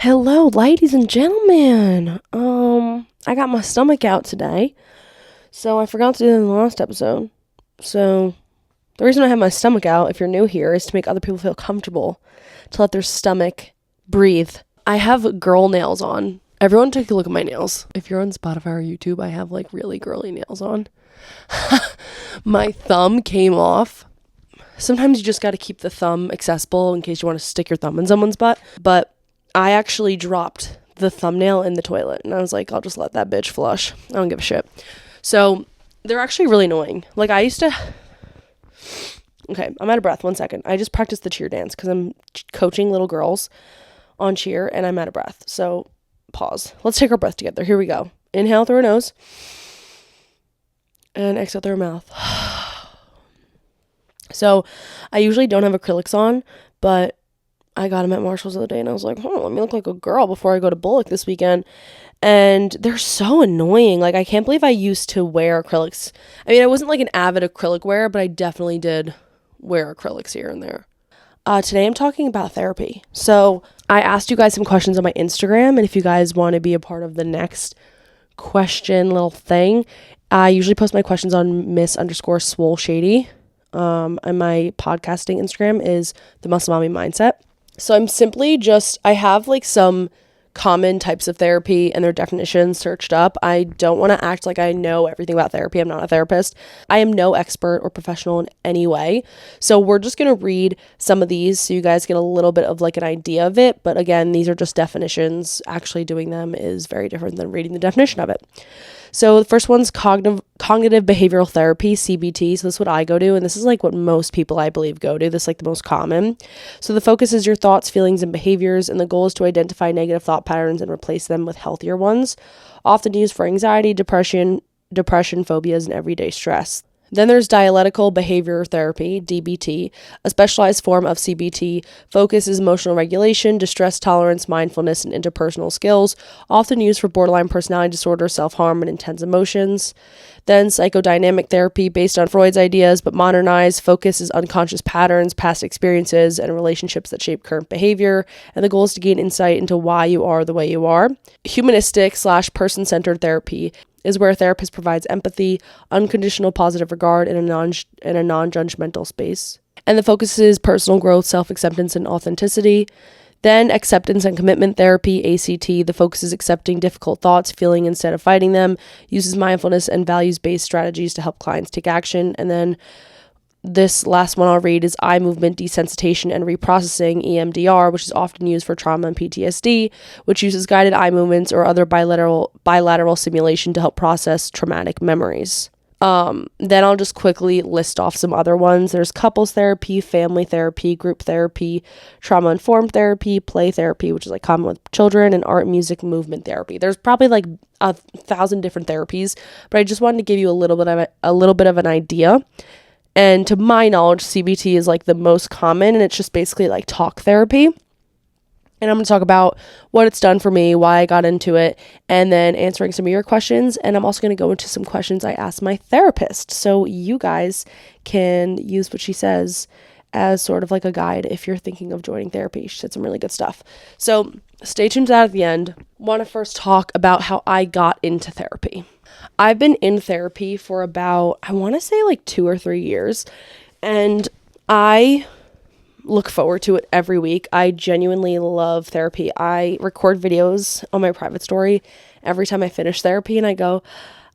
Hello, ladies and gentlemen. I got my stomach out today, so I forgot to do that in the last episode. So, the reason I have my stomach out, if you're new here, is to make other people feel comfortable, to let their stomach breathe. I have girl nails on. Everyone take a look at my nails. If you're on Spotify or YouTube, I have like really girly nails on. My thumb came off. Sometimes you just got to keep the thumb accessible in case you want to stick your thumb in someone's butt, but I actually dropped the thumbnail in the toilet and I was like, I'll just let that bitch flush. I don't give a shit. So they're actually really annoying. Like I used to, okay, I'm out of breath. 1 second. I just practiced the cheer dance because I'm coaching little girls on cheer and I'm out of breath. So pause. Let's take our breath together. Here we go. Inhale through our nose and exhale through our mouth. So I usually don't have acrylics on, but I got them at Marshall's the other day and I was like, let me look like a girl before I go to Bullock this weekend. And they're so annoying. Like, I can't believe I used to wear acrylics. I mean, I wasn't like an avid acrylic wearer, but I definitely did wear acrylics here and there. Today I'm talking about therapy. So I asked you guys some questions on my Instagram, and if you guys want to be a part of the next question little thing, I usually post my questions on Miss_Swole_Shady. And my podcasting Instagram is the Muscle Mommy Mindset. So I'm simply I have like some common types of therapy and their definitions searched up. I don't want to act like I know everything about therapy. I'm not a therapist. I am no expert or professional in any way. So we're just going to read some of these so you guys get a little bit of like an idea of it. But again, these are just definitions. Actually doing them is very different than reading the definition of it. So the first one's cognitive behavioral therapy, CBT. So this is what I go to, and this is like what most people I believe go to. This is like the most common. So the focus is your thoughts, feelings, and behaviors, and the goal is to identify negative thought patterns and replace them with healthier ones. Often used for anxiety, depression, phobias, and everyday stress. Then there's dialectical behavior therapy, DBT. A specialized form of CBT focuses emotional regulation, distress tolerance, mindfulness, and interpersonal skills, often used for borderline personality disorder, self-harm, and intense emotions. Then psychodynamic therapy, based on Freud's ideas but modernized, focuses unconscious patterns, past experiences, and relationships that shape current behavior, and the goal is to gain insight into why you are the way you are. Humanistic/person-centered therapy is where a therapist provides empathy, unconditional positive regard in a non-judgmental space. And the focus is personal growth, self-acceptance, and authenticity. Then acceptance and commitment therapy, ACT. The focus is accepting difficult thoughts, feeling instead of fighting them, uses mindfulness and values-based strategies to help clients take action. And then this last one I'll read is eye movement desensitization and reprocessing, EMDR, which is often used for trauma and PTSD, which uses guided eye movements or other bilateral simulation to help process traumatic memories. Then I'll just quickly list off some other ones. There's couples therapy, family therapy, group therapy, trauma-informed therapy, play therapy, which is like common with children, and art, music, movement therapy. There's probably like 1,000 different therapies, but I just wanted to give you a little bit of an idea. And to my knowledge, CBT is like the most common, and it's just basically like talk therapy. And I'm going to talk about what it's done for me, why I got into it, and then answering some of your questions. And I'm also going to go into some questions I asked my therapist. So you guys can use what she says as sort of like a guide if you're thinking of joining therapy. She said some really good stuff. So stay tuned to that at the end. Want to first talk about how I got into therapy. I've been in therapy for about, I want to say like 2 or 3 years, and I look forward to it every week. I genuinely love therapy. I record videos on my private story every time I finish therapy, and I go,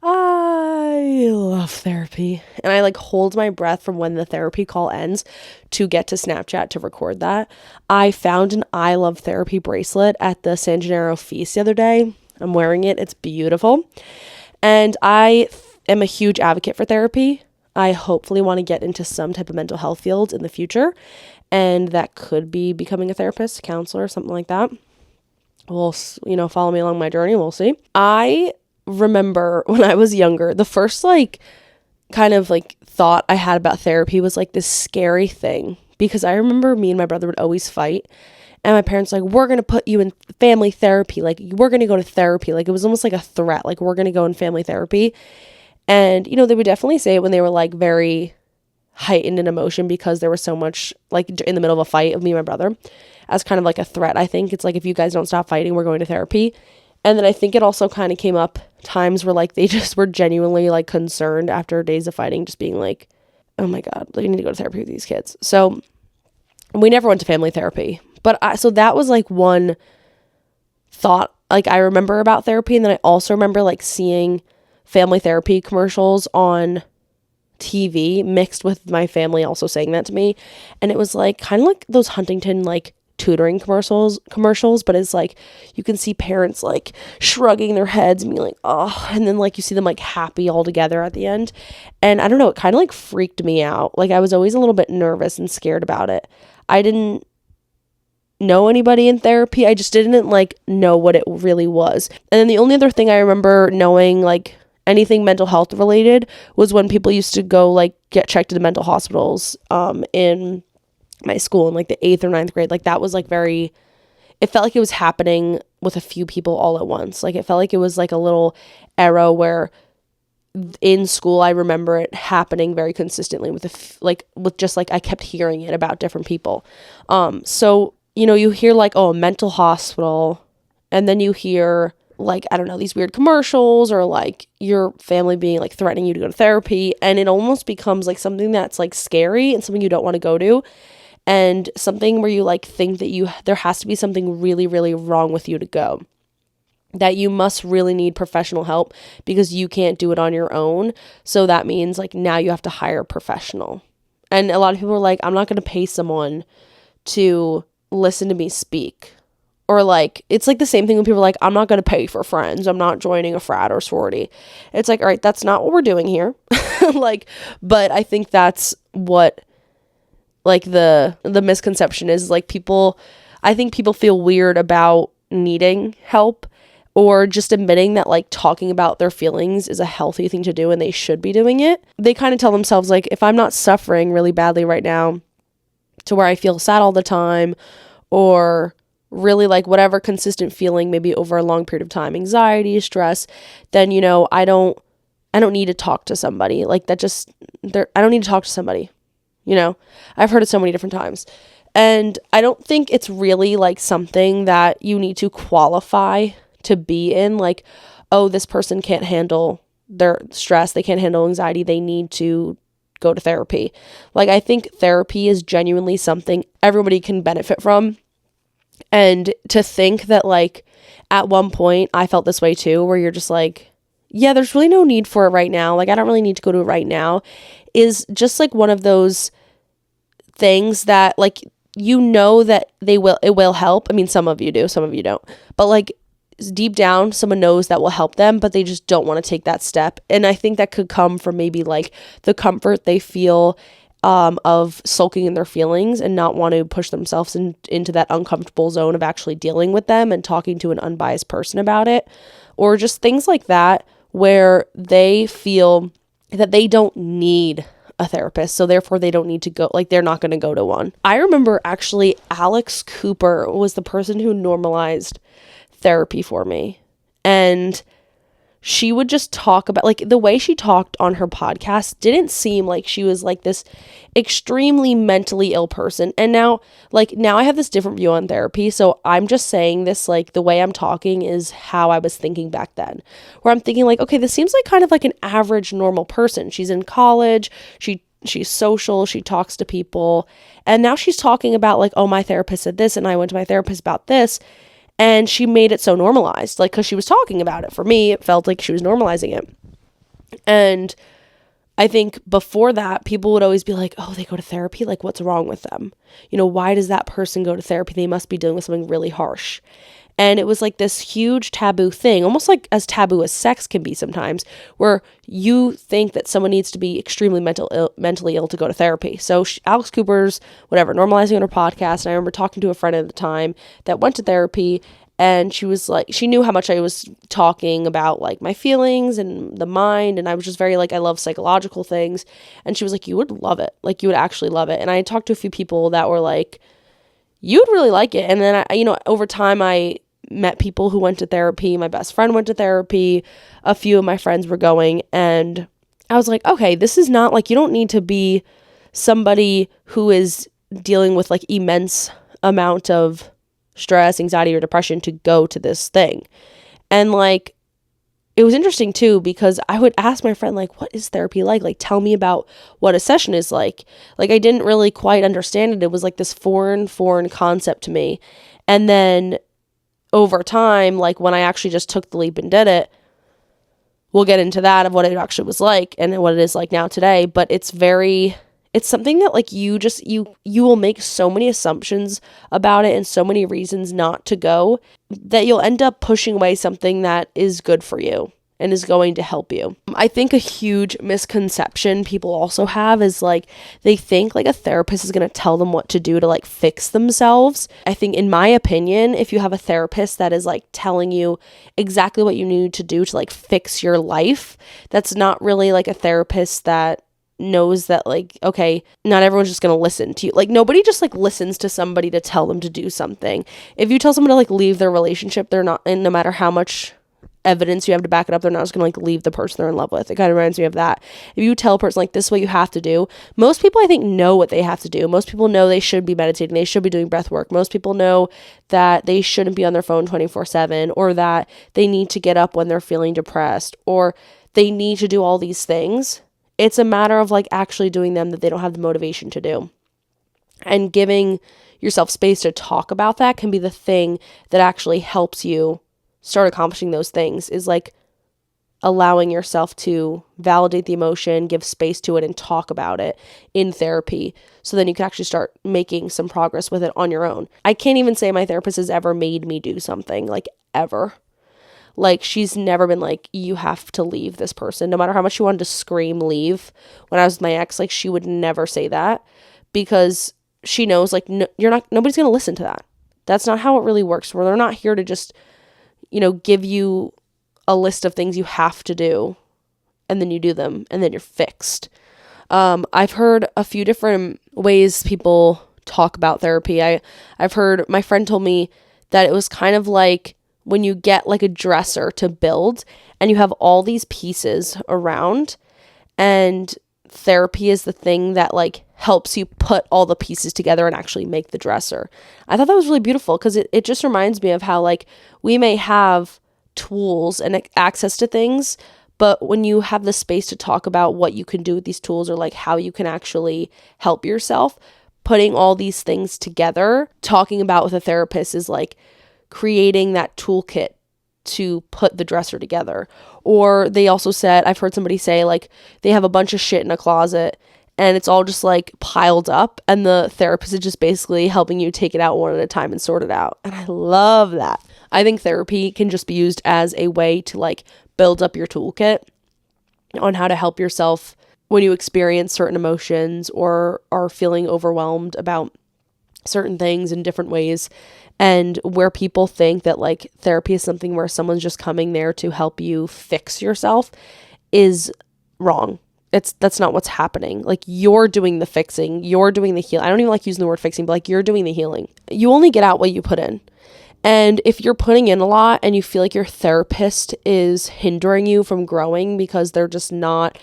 I love therapy. And I like hold my breath from when the therapy call ends to get to Snapchat to record that. I found an I love therapy bracelet at the San Gennaro Feast the other day. I'm wearing it. It's beautiful. And I am a huge advocate for therapy. I hopefully want to get into some type of mental health field in the future. And that could be becoming a therapist, counselor, something like that. We'll, follow me along my journey. We'll see. I remember when I was younger, the first kind of thought I had about therapy was like this scary thing. Because I remember me and my brother would always fight. And my parents we're going to put you in family therapy. We're going to go to therapy. It was almost like a threat. We're going to go in family therapy. And, they would definitely say it when they were very heightened in emotion because there was so much in the middle of a fight of me and my brother. as kind of like a threat. I think it's like, if you guys don't stop fighting, we're going to therapy. And then I think it also kind of came up times where like they just were genuinely like concerned after days of fighting, just being like, oh my God, like I need to go to therapy with these kids. So we never went to family therapy. But so that was like one thought like I remember about therapy. And then I also remember like seeing family therapy commercials on TV mixed with my family also saying that to me. And it was like kind of like those Huntington like tutoring commercials, but it's like you can see parents like shrugging their heads and being like, oh, and then like you see them like happy all together at the end. And I don't know, it kind of like freaked me out. Like I was always a little bit nervous and scared about it. I didn't know anybody in therapy. I just didn't like know what it really was. And then the only other thing I remember knowing like anything mental health related was when people used to go like get checked into mental hospitals in my school in like the 8th or 9th grade. Like that was like it felt like it was happening with a few people all at once. Like it felt like it was like a little era where in school I remember it happening very consistently with just like I kept hearing it about different people. So you hear like, oh, a mental hospital, and then you hear like, I don't know, these weird commercials or like your family being like threatening you to go to therapy, and it almost becomes like something that's like scary and something you don't want to go to, and something where you like think that there has to be something really, really wrong with you to go, that you must really need professional help because you can't do it on your own. So that means like now you have to hire a professional. And a lot of people are like, I'm not going to pay someone to listen to me speak. Or like, it's like the same thing when people are like, I'm not going to pay for friends. I'm not joining a frat or sorority. It's like, all right, that's not what we're doing here. Like, but I think that's what like the misconception is like I think people feel weird about needing help or just admitting that like talking about their feelings is a healthy thing to do and they should be doing it. They kind of tell themselves like, if I'm not suffering really badly right now to where I feel sad all the time, or really like whatever consistent feeling maybe over a long period of time, anxiety, stress, then I don't need to talk to somebody. Like that just I don't need to talk to somebody. I've heard it so many different times. And I don't think it's really like something that you need to qualify to be in, like, oh, this person can't handle their stress, they can't handle anxiety, they need to go to therapy. Like, I think therapy is genuinely something everybody can benefit from. And to think that, like, at one point I felt this way too, where you're just like, yeah, there's really no need for it right now. Like, I don't really need to go to it right now, is just like one of those things that like, that it will help. I mean, some of you do, some of you don't. But like deep down, someone knows that will help them, but they just don't want to take that step. And I think that could come from maybe like the comfort they feel of sulking in their feelings and not want to push themselves into that uncomfortable zone of actually dealing with them and talking to an unbiased person about it, or just things like that where they feel that they don't need a therapist, so therefore they don't need to go, like they're not going to go to one. I remember actually Alex Cooper was the person who normalized therapy for me, and she would just talk about, like, the way she talked on her podcast didn't seem like she was like this extremely mentally ill person. And now I have this different view on therapy, so I'm just saying this, like, the way I'm talking is how I was thinking back then, where I'm thinking like, okay, this seems like kind of like an average normal person. She's in college, she's social, she talks to people, and now she's talking about like, oh, my therapist said this and I went to my therapist about this. And she made it so normalized, like, because she was talking about it. For me, it felt like she was normalizing it. And I think before that, people would always be like, oh, they go to therapy? Like, what's wrong with them? Why does that person go to therapy? They must be dealing with something really harsh. And it was like this huge taboo thing, almost like as taboo as sex can be sometimes, where you think that someone needs to be extremely mentally ill to go to therapy. So Alex Cooper's, normalizing on her podcast. And I remember talking to a friend at the time that went to therapy, and she was like, she knew how much I was talking about like my feelings and the mind. And I was just very like, I love psychological things. And she was like, you would love it. Like, you would actually love it. And I had talked to a few people that were like, you would really like it. And then over time I met people who went to therapy. My best friend went to therapy. A few of my friends were going, and I was like, okay, this is not like, you don't need to be somebody who is dealing with like immense amount of stress, anxiety, or depression to go to this thing. And like, it was interesting too, because I would ask my friend, like, what is therapy like? Like, tell me about what a session is like. Like, I didn't really quite understand it. It was like this foreign concept to me. And then over time, like when I actually just took the leap and did it, we'll get into that of what it actually was like and what it is like now today. But it's something that like you will make so many assumptions about it and so many reasons not to go that you'll end up pushing away something that is good for you and is going to help you. I think a huge misconception people also have is like they think like a therapist is going to tell them what to do to like fix themselves. I think, in my opinion, if you have a therapist that is like telling you exactly what you need to do to like fix your life, that's not really like a therapist that knows that like, okay, not everyone's just going to listen to you. Like, nobody just like listens to somebody to tell them to do something. If you tell someone to like leave their relationship, they're not, and no matter how much evidence you have to back it up, they're not just gonna like leave the person they're in love with. It kind of reminds me of that. If you tell a person like, this is what you have to do, most people I think know what they have to do. Most people know they should be meditating, they should be doing breath work. Most people know that they shouldn't be on their phone 24/7, or that they need to get up when they're feeling depressed, or they need to do all these things. It's a matter of like actually doing them that they don't have the motivation to do. And giving yourself space to talk about that can be the thing that actually helps you start accomplishing those things, is like allowing yourself to validate the emotion, give space to it, and talk about it in therapy. So then you can actually start making some progress with it on your own. I can't even say my therapist has ever made me do something, like ever. Like, she's never been like, you have to leave this person. No matter how much she wanted to scream leave when I was with my ex, like she would never say that, because she knows like nobody's going to listen to that. That's not how it really works. Where they're not here to just, give you a list of things you have to do, and then you do them, and then you're fixed. I've heard a few different ways people talk about therapy. I've heard, my friend told me that it was kind of like when you get like a dresser to build, and you have all these pieces around, and therapy is the thing that like helps you put all the pieces together and actually make the dresser. I thought that was really beautiful, because it just reminds me of how like we may have tools and access to things, but when you have the space to talk about what you can do with these tools, or like how you can actually help yourself, putting all these things together, talking about with a therapist is like creating that toolkit to put the dresser together. Or they also said, I've heard somebody say like they have a bunch of shit in a closet and it's all just like piled up, and the therapist is just basically helping you take it out one at a time and sort it out. And I love that. I think therapy can just be used as a way to like build up your toolkit on how to help yourself when you experience certain emotions or are feeling overwhelmed about certain things in different ways. And where people think that like therapy is something where someone's just coming there to help you fix yourself is wrong. That's not what's happening. Like, you're doing the fixing, you're doing the healing. I don't even like using the word fixing, but like you're doing the healing. You only get out what you put in. And if you're putting in a lot and you feel like your therapist is hindering you from growing because they're just not,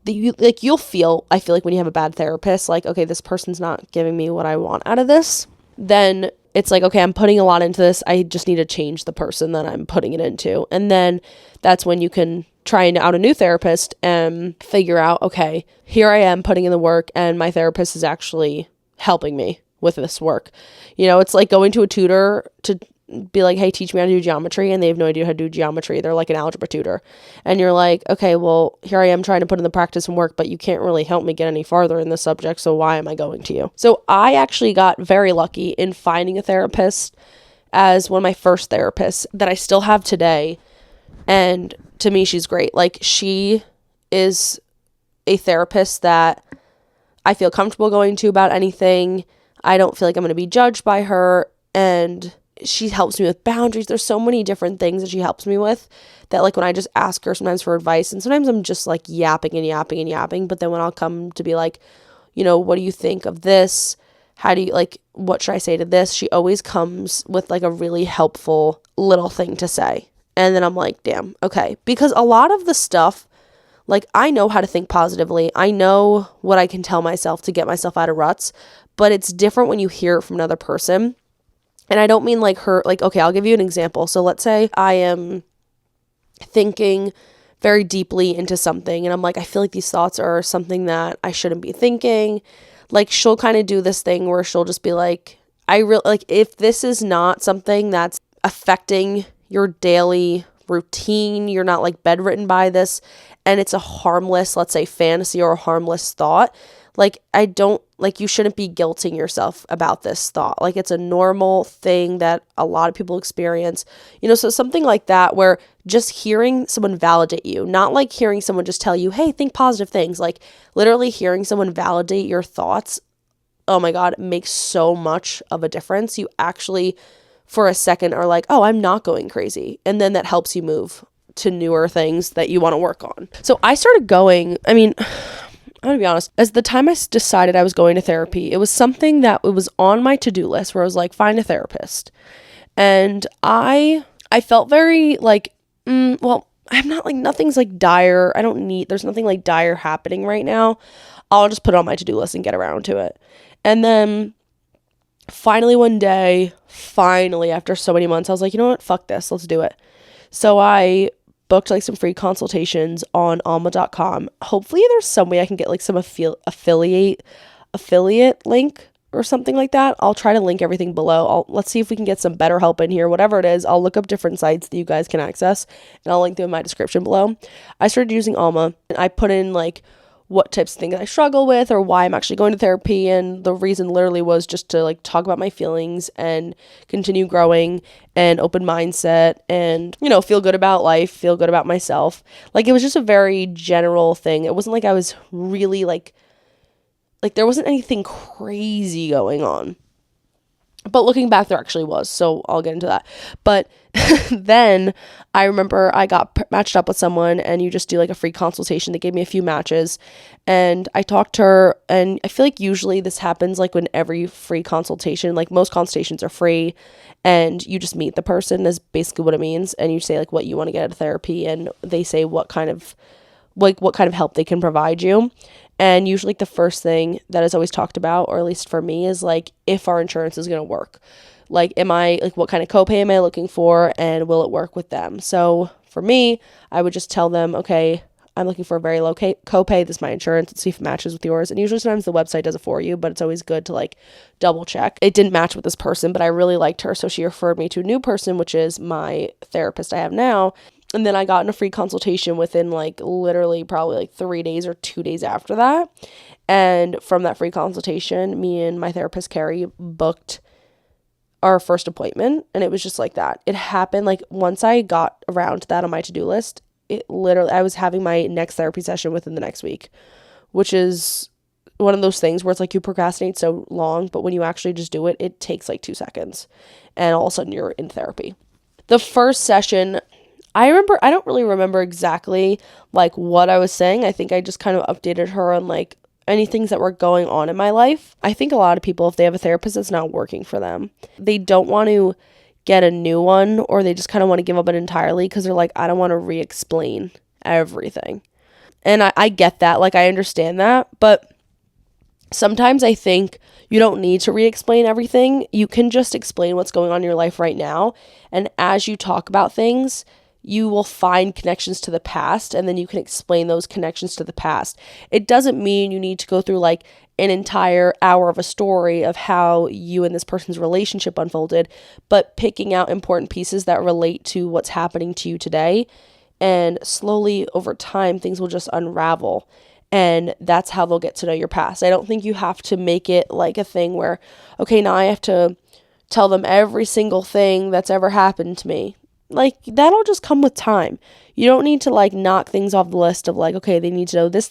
you'll feel, I feel like when you have a bad therapist, like, okay, this person's not giving me what I want out of this, then it's like, okay, I'm putting a lot into this. I just need to change the person that I'm putting it into. And then that's when you can try out a new therapist and figure out, okay, here I am putting in the work and my therapist is actually helping me with this work. It's like going to a tutor to be like, hey, teach me how to do geometry, and they have no idea how to do geometry. They're like an algebra tutor. And you're like, okay, well, here I am trying to put in the practice and work, but you can't really help me get any farther in this subject, so why am I going to you? So I actually got very lucky in finding a therapist as one of my first therapists that I still have today. And to me, she's great. Like, she is a therapist that I feel comfortable going to about anything. I don't feel like I'm going to be judged by her, and she helps me with boundaries. There's so many different things that she helps me with that, like, when I just ask her sometimes for advice, and sometimes I'm just like yapping, but then when I'll come to be like, what do you think of this? How do you, like, what should I say to this? She always comes with like a really helpful little thing to say. And then I'm like, damn, okay. Because a lot of the stuff, like, I know how to think positively. I know what I can tell myself to get myself out of ruts. but it's different when you hear it from another person. And I don't mean like her, like, okay, I'll give you an example. So let's say I am thinking very deeply into something and I'm like, I feel like these thoughts are something that I shouldn't be thinking. Like, she'll kind of do this thing where she'll just be like, if this is not something that's affecting your daily routine, you're not like bedridden by this, and it's a harmless, let's say, fantasy or a harmless thought, like, you shouldn't be guilting yourself about this thought. Like, it's a normal thing that a lot of people experience, so something like that, where just hearing someone validate you, not like hearing someone just tell you, hey, think positive things, like literally hearing someone validate your thoughts, oh my God, it makes so much of a difference. You actually, for a second, are like, oh, I'm not going crazy. And then that helps you move to newer things that you want to work on. So I started going, I'm going to be honest, as the time I decided I was going to therapy, it was something that it was on my to-do list where I was like, find a therapist. And I felt very like, well, I'm not like, nothing's like dire. There's nothing like dire happening right now. I'll just put it on my to-do list and get around to it. And then finally one day, after so many months, I was like, you know what? Fuck this. Let's do it. So I booked like some free consultations on alma.com. Hopefully there's some way I can get like some affiliate link or something like that. I'll try to link everything below. Let's see if we can get some better help in here. Whatever it is, I'll look up different sites that you guys can access and I'll link them in my description below. I started using Alma and I put in like what types of things I struggle with or why I'm actually going to therapy, and the reason literally was just to like talk about my feelings and continue growing and open mindset and feel good about life, feel good about myself. Like, it was just a very general thing. It wasn't like I was really like there wasn't anything crazy going on. But looking back, there actually was, so I'll get into that. But then I remember I got matched up with someone, and you just do like a free consultation. They gave me a few matches, and I talked to her, and I feel like usually this happens like when every free consultation, like most consultations are free, and you just meet the person is basically what it means, and you say like what you want to get out of therapy, and they say what kind of help they can provide you. And usually the first thing that is always talked about, or at least for me, is like if our insurance is going to work. Like, what kind of copay am I looking for, and will it work with them? So for me, I would just tell them, okay, I'm looking for a very low copay. This is my insurance. Let's see if it matches with yours. And usually sometimes the website does it for you, but it's always good to like double check. It didn't match with this person, but I really liked her. So she referred me to a new person, which is my therapist I have now. And then I got in a free consultation within like literally probably like 3 days or 2 days after that. And from that free consultation, me and my therapist, Carrie, booked our first appointment. And it was just like that. It happened like once I got around to that on my to-do list, I was having my next therapy session within the next week, which is one of those things where it's like you procrastinate so long, but when you actually just do it, it takes like 2 seconds. And all of a sudden you're in therapy. The first session, I don't really remember exactly like what I was saying. I think I just kind of updated her on like any things that were going on in my life. I think a lot of people, if they have a therapist that's not working for them, they don't want to get a new one, or they just kind of want to give up it entirely because they're like, I don't want to re-explain everything. And I get that. Like, I understand that. But sometimes I think you don't need to re-explain everything. You can just explain what's going on in your life right now. And as you talk about things, you will find connections to the past, and then you can explain those connections to the past. It doesn't mean you need to go through like an entire hour of a story of how you and this person's relationship unfolded, but picking out important pieces that relate to what's happening to you today. And slowly over time, things will just unravel. And that's how they'll get to know your past. I don't think you have to make it like a thing where, okay, now I have to tell them every single thing that's ever happened to me. Like, that'll just come with time. You don't need to like knock things off the list of like, okay, they need to know this,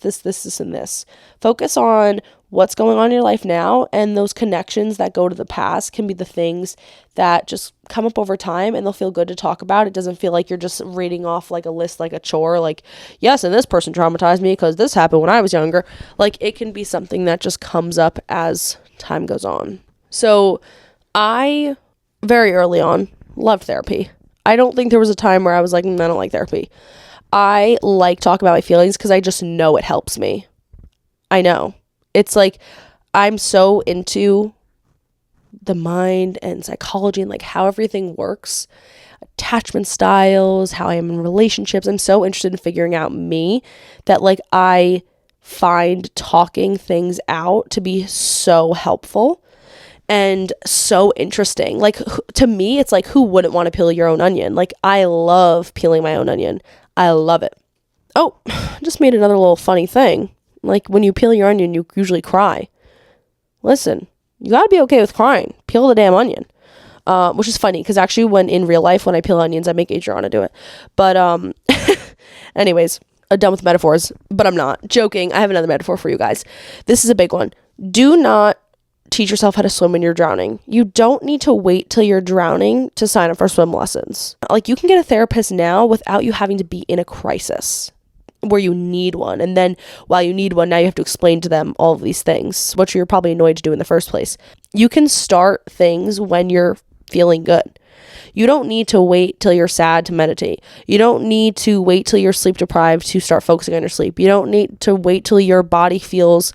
and this. Focus on what's going on in your life now, and those connections that go to the past can be the things that just come up over time, and they'll feel good to talk about. It doesn't feel like you're just reading off like a list, like a chore, like, yes, and this person traumatized me because this happened when I was younger. Like, it can be something that just comes up as time goes on. So I, very early on, loved therapy. I don't think there was a time where I was like, I don't like therapy. I like talking about my feelings because I just know it helps me. I know. It's like, I'm so into the mind and psychology and like how everything works, attachment styles, how I am in relationships. I'm so interested in figuring out me that like I find talking things out to be so helpful and so interesting. Like to me, it's like, who wouldn't want to peel your own onion? Like I love peeling my own onion. I love it. Oh, just made another little funny thing. Like when you peel your onion, you usually cry. Listen, you gotta be okay with crying. Peel the damn onion. Which is funny because actually when in real life, when I peel onions, I make Adriana do it. But anyways, I'm done with metaphors, but I'm not joking. I have another metaphor for you guys. This is a big one. Do not teach yourself how to swim when you're drowning. You don't need to wait till you're drowning to sign up for swim lessons. Like you can get a therapist now without you having to be in a crisis where you need one. And then while you need one, now you have to explain to them all of these things, which you're probably annoyed to do in the first place. You can start things when you're feeling good. You don't need to wait till you're sad to meditate. You don't need to wait till you're sleep deprived to start focusing on your sleep. You don't need to wait till your body feels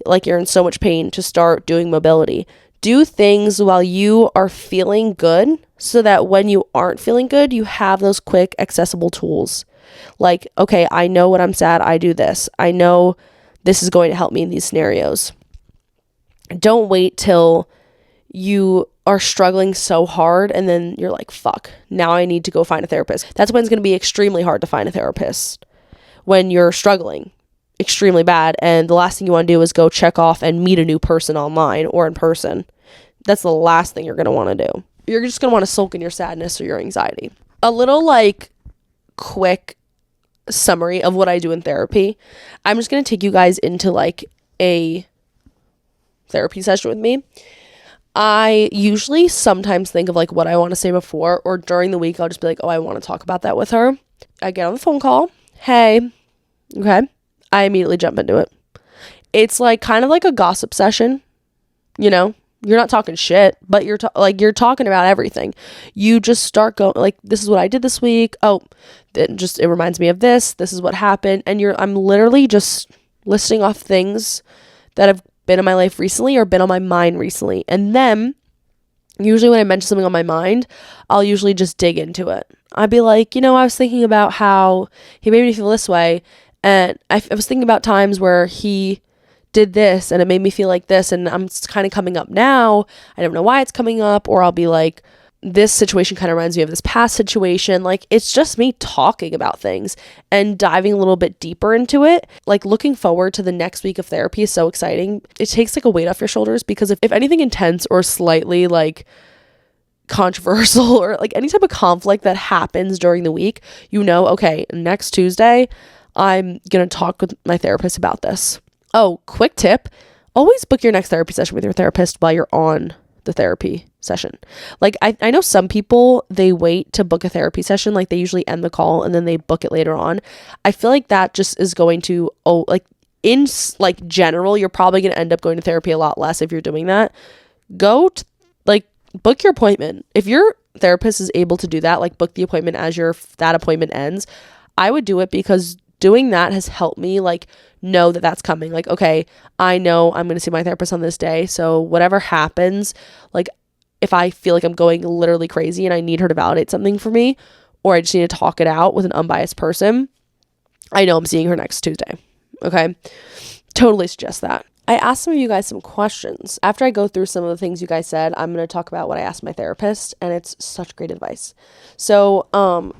like you're in so much pain to start doing mobility. Do things while you are feeling good so that when you aren't feeling good, you have those quick, accessible tools. Like, okay, I know when I'm sad, I do this. I know this is going to help me in these scenarios. Don't wait till you are struggling so hard and then you're like, fuck, now I need to go find a therapist. That's when it's going to be extremely hard to find a therapist, when you're struggling extremely bad and the last thing you want to do is go check off and meet a new person online or in person. That's the last thing you're going to want to do. You're just going to want to sulk in your sadness or your anxiety. A little like quick summary of what I do in therapy. I'm just going to take you guys into like a therapy session with me. I usually sometimes think of like what I want to say before, or during the week I'll just be like, oh, I want to talk about that with her. I get on the phone call. Hey. Okay. I immediately jump into it. It's like kind of like a gossip session, you know? You're not talking shit, but you're you're talking about everything. You just start going like, this is what I did this week. Oh, it reminds me of this. This is what happened. And I'm literally just listing off things that have been in my life recently or been on my mind recently. And then usually when I mention something on my mind, I'll usually just dig into it. I'd be like, I was thinking about how he made me feel this way. And I was thinking about times where he did this and it made me feel like this, and I'm kind of coming up now. I don't know why it's coming up. Or I'll be like, this situation kind of reminds me of this past situation. Like, it's just me talking about things and diving a little bit deeper into it. Like, looking forward to the next week of therapy is so exciting. It takes like a weight off your shoulders, because if anything intense or slightly like controversial or like any type of conflict that happens during the week, okay, next Tuesday I'm gonna talk with my therapist about this. Oh, quick tip. Always book your next therapy session with your therapist while you're on the therapy session. Like, I know some people, they wait to book a therapy session. Like, they usually end the call and then they book it later on. I feel like that just is going to, in like general, you're probably going to end up going to therapy a lot less if you're doing that. Book your appointment. If your therapist is able to do that, like book the appointment as that appointment ends, I would do it, because doing that has helped me like know that that's coming. Like, okay, I know I'm going to see my therapist on this day. So whatever happens, like if I feel like I'm going literally crazy and I need her to validate something for me, or I just need to talk it out with an unbiased person, I know I'm seeing her next Tuesday. Okay. Totally suggest that. I asked some of you guys some questions. After I go through some of the things you guys said, I'm going to talk about what I asked my therapist, and it's such great advice. So,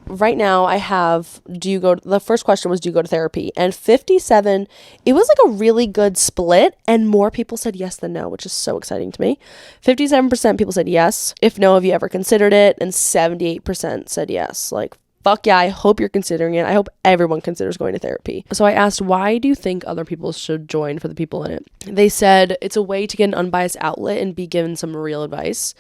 right now I have, the first question was, do you go to therapy? And 57, it was like a really good split, and more people said yes than no, which is so exciting to me. 57% people said yes. If no, have you ever considered it? And 78% said yes. Like, fuck yeah, I hope you're considering it. I hope everyone considers going to therapy. So I asked, why do you think other people should join for the people in it? They said it's a way to get an unbiased outlet and be given some real advice.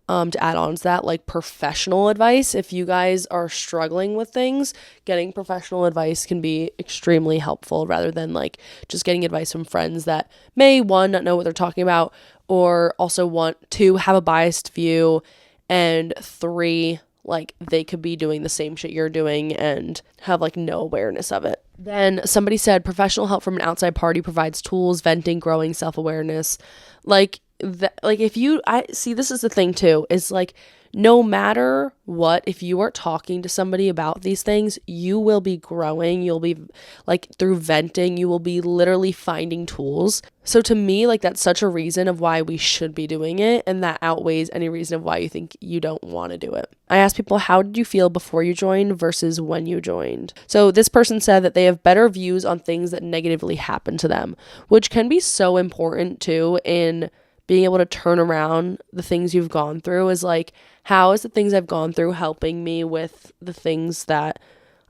To add on to that, like professional advice. If you guys are struggling with things, getting professional advice can be extremely helpful, rather than like just getting advice from friends that may, one, not know what they're talking about, or also want to have a biased view, and 3, like they could be doing the same shit you're doing and have like no awareness of it. Then somebody said professional help from an outside party provides tools, venting, growing, self-awareness. Like if you, I see, this is the thing too, is like, no matter what, if you are talking to somebody about these things, you will be growing. You'll be like, through venting, you will be literally finding tools. So to me, like, that's such a reason of why we should be doing it, and that outweighs any reason of why you think you don't want to do it. I asked people, how did you feel before you joined versus when you joined? So this person said that they have better views on things that negatively happen to them, which can be so important too in being able to turn around the things you've gone through. Is like, how is the things I've gone through helping me with the things that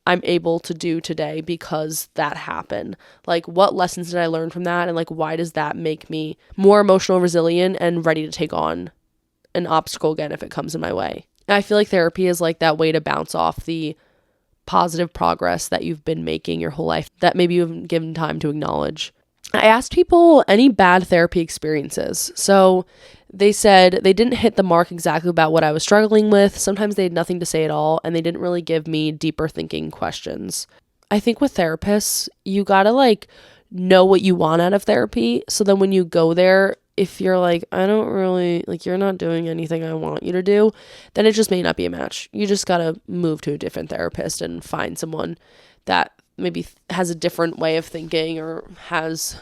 I'm able to do today because that happened? Like, what lessons did I learn from that? And like, why does that make me more emotional, resilient, and ready to take on an obstacle again if it comes in my way? And I feel like therapy is like that way to bounce off the positive progress that you've been making your whole life that maybe you haven't given time to acknowledge. I asked people any bad therapy experiences. So they said they didn't hit the mark exactly about what I was struggling with. Sometimes they had nothing to say at all, and they didn't really give me deeper thinking questions. I think with therapists, you gotta like know what you want out of therapy. So then when you go there, if you're like, I don't really, like, you're not doing anything I want you to do, then it just may not be a match. You just gotta move to a different therapist and find someone that maybe has a different way of thinking or has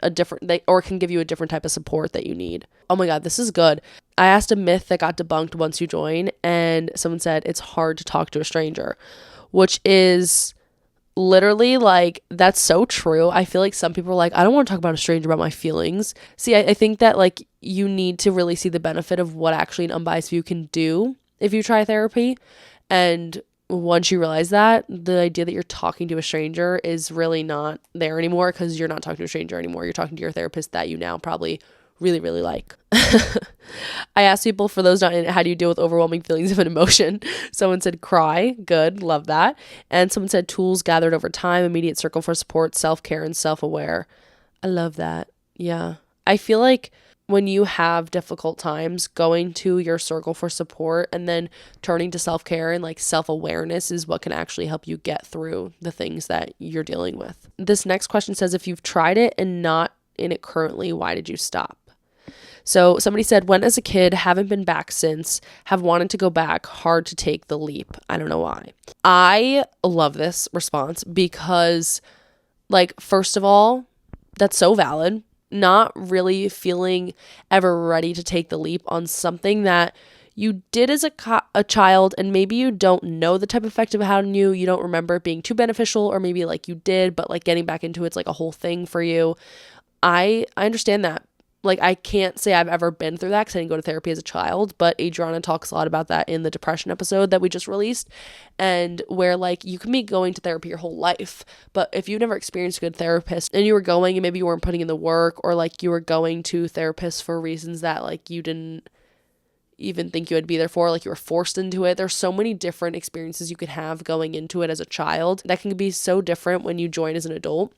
a different, or can give you a different type of support that you need. Oh my God, this is good. I asked a myth that got debunked once you join, and someone said it's hard to talk to a stranger, which is literally like, that's so true. I feel like some people are like, I don't want to talk about a stranger about my feelings. See, I think that like you need to really see the benefit of what actually an unbiased view can do if you try therapy. And once you realize that, the idea that you're talking to a stranger is really not there anymore, because you're not talking to a stranger anymore. You're talking to your therapist that you now probably really, really like. I asked people, for those not in it, how do you deal with overwhelming feelings of an emotion? Someone said cry. Good. Love that. And someone said tools gathered over time, immediate circle for support, self-care, and self-aware. I love that. Yeah. I feel like when you have difficult times, going to your circle for support and then turning to self-care and like self-awareness is what can actually help you get through the things that you're dealing with. This next question says, if you've tried it and not in it currently, why did you stop? So somebody said, went as a kid, haven't been back since, have wanted to go back, hard to take the leap. I don't know why. I love this response because, like, first of all, that's so valid. Not really feeling ever ready to take the leap on something that you did as a child, and maybe you don't know the type of effect it had on you. You don't remember it being too beneficial, or maybe like you did, but like getting back into it's like a whole thing for you. I understand that. Like, I can't say I've ever been through that because I didn't go to therapy as a child, but Adriana talks a lot about that in the depression episode that we just released, and where, like, you can be going to therapy your whole life, but if you've never experienced a good therapist and you were going and maybe you weren't putting in the work, or, like, you were going to therapists for reasons that, like, you didn't even think you would be there for, like, you were forced into it. There's so many different experiences you could have going into it as a child that can be so different when you join as an adult.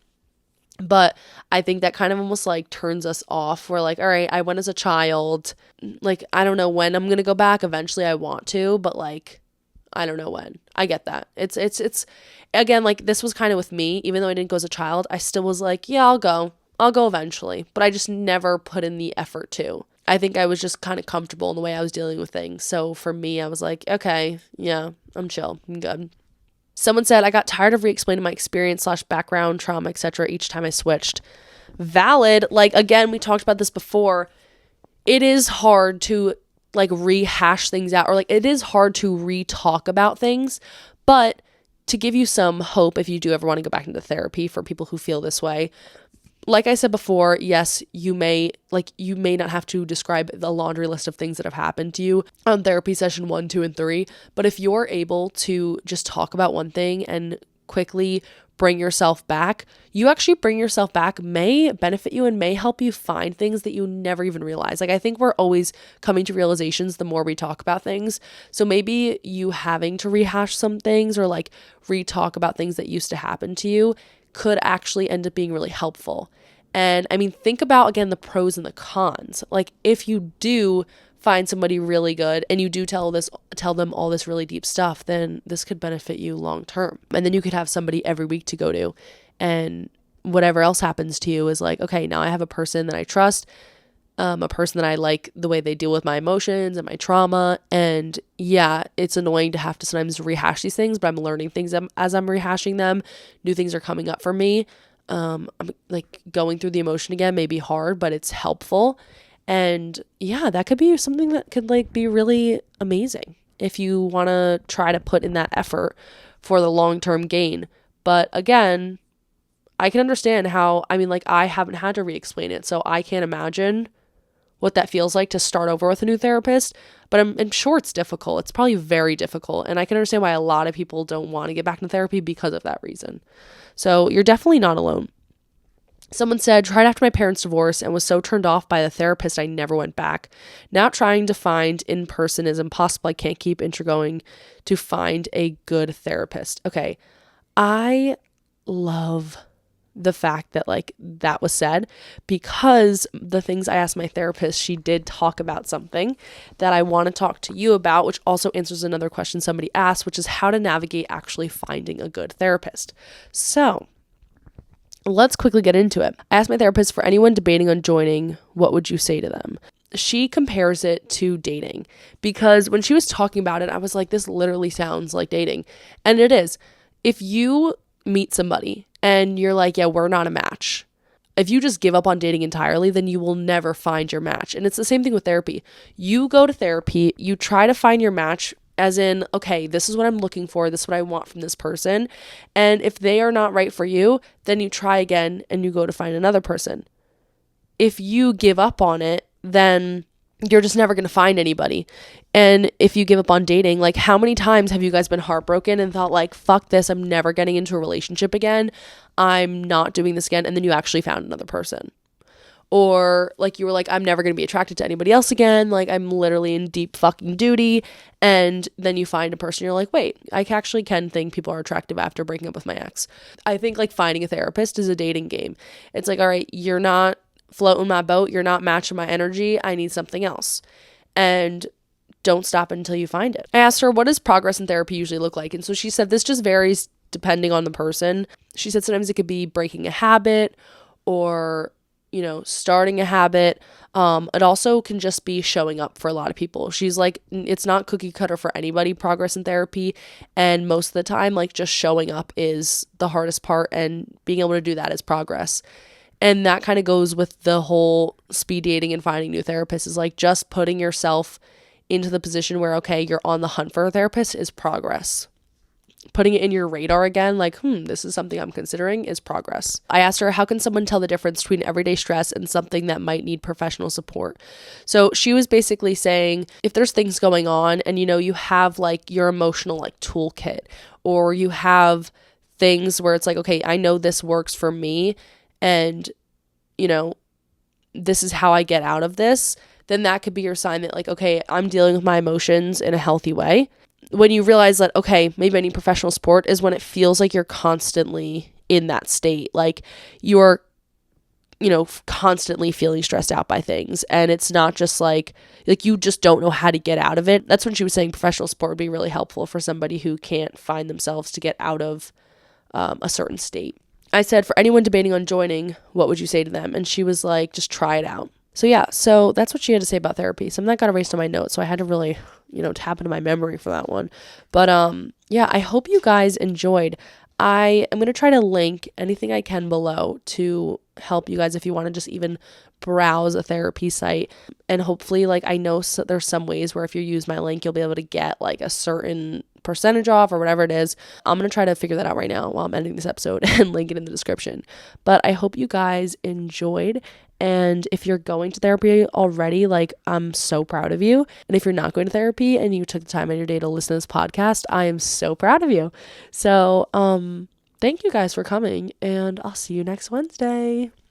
But I think that kind of almost like turns us off. We're like, all right, I went as a child. Like, I don't know when I'm going to go back. Eventually I want to, but like, I don't know when. I get that. It's again, like, this was kind of with me, even though I didn't go as a child, I still was like, yeah, I'll go eventually, but I just never put in the effort to. I think I was just kind of comfortable in the way I was dealing with things. So for me, I was like, okay, yeah, I'm chill. I'm good. Someone said, I got tired of re-explaining my experience / background, trauma, etc. each time I switched. Valid. Like, again, we talked about this before. It is hard to, like, rehash things out, or, like, it is hard to re-talk about things. But to give you some hope, if you do ever want to go back into therapy, for people who feel this way, like I said before, yes, you may not have to describe the laundry list of things that have happened to you on therapy session 1, 2, and 3. But if you're able to just talk about one thing and quickly bring yourself back, you actually bring yourself back may benefit you and may help you find things that you never even realized. Like, I think we're always coming to realizations the more we talk about things. So maybe you having to rehash some things, or like re-talk about things that used to happen to you, could actually end up being really helpful. And I mean, think about, again, the pros and the cons. Like, if you do find somebody really good and you do tell them all this really deep stuff, then this could benefit you long term. And then you could have somebody every week to go to, and whatever else happens to you is like, okay, now I have a person that I trust, a person that I like the way they deal with my emotions and my trauma. And yeah, it's annoying to have to sometimes rehash these things, but I'm learning things as I'm rehashing them. New things are coming up for me. I'm like going through the emotion again may be hard, but it's helpful. And yeah, that could be something that could like be really amazing if you want to try to put in that effort for the long-term gain. But again, I can understand how, I mean, like, I haven't had to re-explain it, so I can't imagine what that feels like to start over with a new therapist, but I'm sure it's difficult. It's probably very difficult, and I can understand why a lot of people don't want to get back into therapy because of that reason. So you're definitely not alone. Someone said, tried after my parents' divorce and was so turned off by the therapist I never went back. Now trying to find in person is impossible. I can't keep going to find a good therapist. Okay, I love the fact that like that was said, because the things I asked my therapist, she did talk about something that I want to talk to you about, which also answers another question somebody asked, which is how to navigate actually finding a good therapist. So let's quickly get into it. I asked my therapist, for anyone debating on joining, what would you say to them? She compares it to dating, because when she was talking about it, I was like, this literally sounds like dating. And it is. If you meet somebody and you're like, yeah, we're not a match, if you just give up on dating entirely, then you will never find your match. And it's the same thing with therapy. You go to therapy, you try to find your match, as in, okay, this is what I'm looking for, this is what I want from this person. And if they are not right for you, then you try again and you go to find another person. If you give up on it, then you're just never going to find anybody. And if you give up on dating, like, how many times have you guys been heartbroken and thought like, fuck this, I'm never getting into a relationship again, I'm not doing this again, and then you actually found another person? Or like you were like, I'm never going to be attracted to anybody else again, like I'm literally in deep fucking duty, and then you find a person, you're like, wait, I actually can think people are attractive after breaking up with my ex. I think like finding a therapist is a dating game. It's like, all right, you're not floating my boat, you're not matching my energy, I need something else. And don't stop until you find it. I asked her, what does progress in therapy usually look like? And so she said this just varies depending on the person. She said sometimes it could be breaking a habit, or starting a habit. It also can just be showing up for a lot of people. She's like, it's not cookie cutter for anybody, progress in therapy. And most of the time, like, just showing up is the hardest part, and being able to do that is progress. And that kind of goes with the whole speed dating and finding new therapists, is like just putting yourself into the position where, okay, you're on the hunt for a therapist is progress. Putting it in your radar again, like, this is something I'm considering, is progress. I asked her, how can someone tell the difference between everyday stress and something that might need professional support? So she was basically saying, if there's things going on and, you have like your emotional like toolkit, or you have things where it's like, okay, I know this works for me, and, this is how I get out of this, then that could be your sign that like, okay, I'm dealing with my emotions in a healthy way. When you realize that, okay, maybe I need professional support, is when it feels like you're constantly in that state. Like you're, constantly feeling stressed out by things. And it's not just like you just don't know how to get out of it. That's when she was saying professional support would be really helpful for somebody who can't find themselves to get out of a certain state. I said, for anyone debating on joining, what would you say to them? And she was like, just try it out. So yeah, so that's what she had to say about therapy. Something that got erased on my notes, so I had to really, tap into my memory for that one. But yeah, I hope you guys enjoyed. I am going to try to link anything I can below to help you guys if you want to just even browse a therapy site. And hopefully, like, I know there's some ways where if you use my link, you'll be able to get like a certain percentage off or whatever it is. I'm going to try to figure that out right now while I'm editing this episode and link it in the description. But I hope you guys enjoyed. And if you're going to therapy already, like, I'm so proud of you. And if you're not going to therapy and you took the time in your day to listen to this podcast, I am so proud of you. So, thank you guys for coming, and I'll see you next Wednesday.